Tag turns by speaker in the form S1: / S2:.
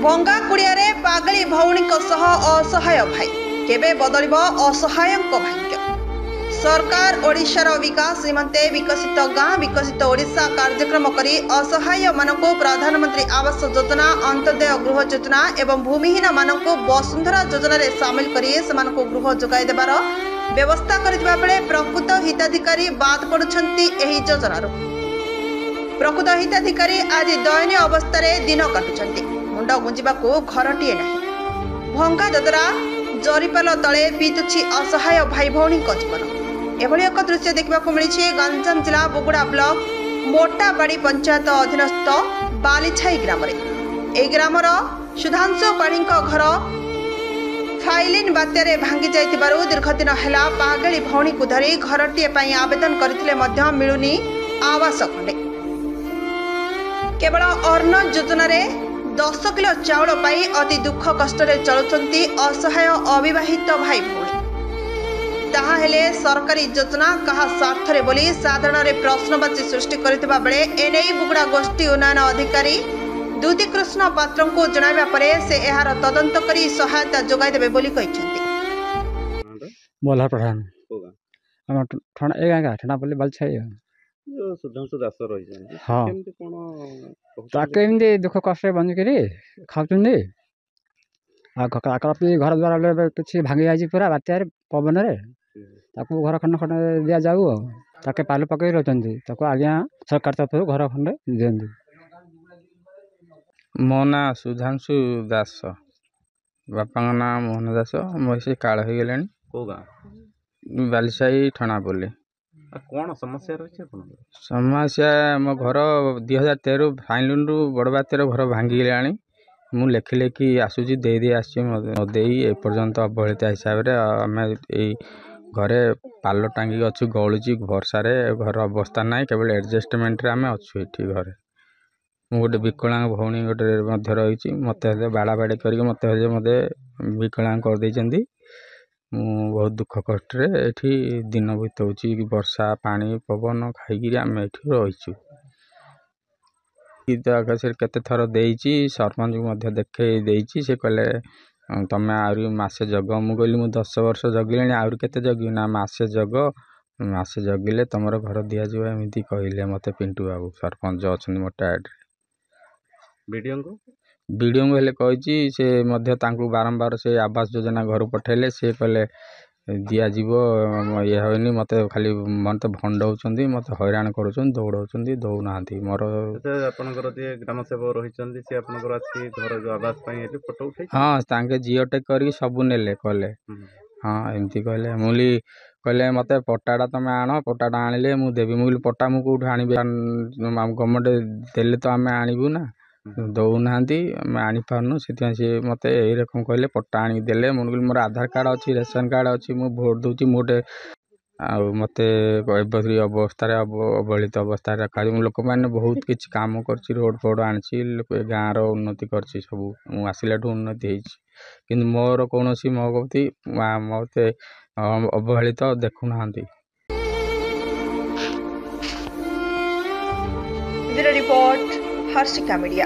S1: भंगा कुड़िया पागली भौणी असहाय भाई केबे बदलिब असहाय भाग्य। सरकार ओडिशार विकास निमंते विकसित गाँ विकसित ओडिशा कार्यक्रम करी असहाय मानक प्रधानमंत्री आवास योजना अंत्योदय गृह योजना एवं भूमिहीन मानक वसुंधरा योजना रे शामिल करी सेमानक गृह जोगाई देबार व्यवस्था करथिबा बेले प्रकृत हिताधिकारी बाद पड़ुछंती एही योजनार। प्रकृत हिताधिकारी आज दयनीय अवस्था दिन काटुछंती। मुंड गुंजिबाकू घरटीए नाही। भंगा ददरा जरीपाल तले बीतुछि असहाय भाई भौणी जीवन। एभली एक दृश्य देखा मिली गंजाम जिला बुगुड़ा ब्लॉक मोटाबाड़ी पंचायत अधीनस्थ बालीछाई ग्राम। ए ग्रामर सुधांशु पाढ़ी घर फाइलिन बात्यारे भांगी जाइतिबारु दीर्घ दिन है पागली भौणी को धरी घरटीए आवेदन करथिले मध्य मिलुनी आवास खंडे। केवल अन्न योजना रे 10 किलो चाउल पाई अति दुख कष्ट चलुचंती असहाय अविवाहित भाई भौणी। ताहा हेले सरकारी योजना कहा स्वार्थ रे बोली साधारण रे प्रश्नवाची सृष्टि करथिबा बेले एने बुगुड़ा गोष्ठी उन्नयन अधिकारी दूती कृष्ण पात्र को जणाइबा परे से एहार तदंत करी सहायता जोगाई देबे बोली कहिसंती।
S2: मोल्हार प्रधान हम थाना ए गागा थाना बोली बालछाई
S3: जो सुधांशु दास रही जान
S2: हां
S3: केमती कोन
S2: ताके एमदी दुख कष्ट बन करी खाउचंदी आ काकरापी घर द्वार किछि भांगी जाई पूरा बात्यार पवन रे ताकू घर खंड खंड दिया जाऊ ताके पाल पकई रहचंदी ताकू आज्ञा सरकार तरफ घर खंड देंदी।
S4: मो ना सुधांशु दास बापा नाम मोहन दास मोसी काल हो गले
S3: को गाँ
S4: बालिशाई थाना बोले
S3: कौन समस्या रही
S4: समस्या मो घर 2013 फाइनल रु बड़ बात्यार घर भांगी गलानी मु लेखि लेखि आसूची दे दे आसदे एपर्यंत अवहेलित हिसाब से आम घरे पाल टांगी अच्छु गलुची वर्षा घर अवस्था ना केवल एडजस्टमेंट आम अच्छु ये घरे मु गोटे विकलांग भौणी गोटे रही मत बाड़ा बाड़ी करके मत विकलांग कर देइचंदी। मु बहुत दुख कष्ट ये दिन बीतौची वर्षा पानी पवन खाई आम ये रहीचु से केते थर देइची सरपंच को देखे देइची से कहले तमें आहरी मासे जग मु कहली मु 10 वर्ष जगिले आहरी केते जगी ना मासे जगिले तुमर घर दिया जाव एमती कहले मते पिंटू बाबू सरपंच अच्छा मोटा वीडियो को हेले कही से बारंबार से आवास योजना घर पठेले से कहले दिया जीवो ये होनी मत खाली मत भंडौचंदी मत हैरान करूछन दौड़ौचंदी दौना मोर
S3: आपनकर जे ग्राम सेवक रहिचंदी से आपनकर आसी घर जो आवास पई एले फोटो उठै
S4: हां तांके जियोटेक करके सब नेले कहले हां एमती कहले मुली कहले मते पट्टाडा तमे आनो पट्टाडा आनिले मु देबी मुली पट्टा मु कोठ आनिबे गवर्नमेंट देले तो आमे आनिबु ना दौना आनी पारनु से मत यकम कहले पट्टा आनी देले मुझे मोर आधार कार्ड अच्छी रेशन कार्ड अच्छी मु भोट दूची मोटे मत अवस्था अवहेलित अवस्था रखा लोक मैंने बहुत किसी काम कर रोड फोड आनी गाँव उन्नति कर सब मुसिला उन्नति कि मोर कौन मो प्रति मत अवहेलित देखुना।
S1: Report Harshika media.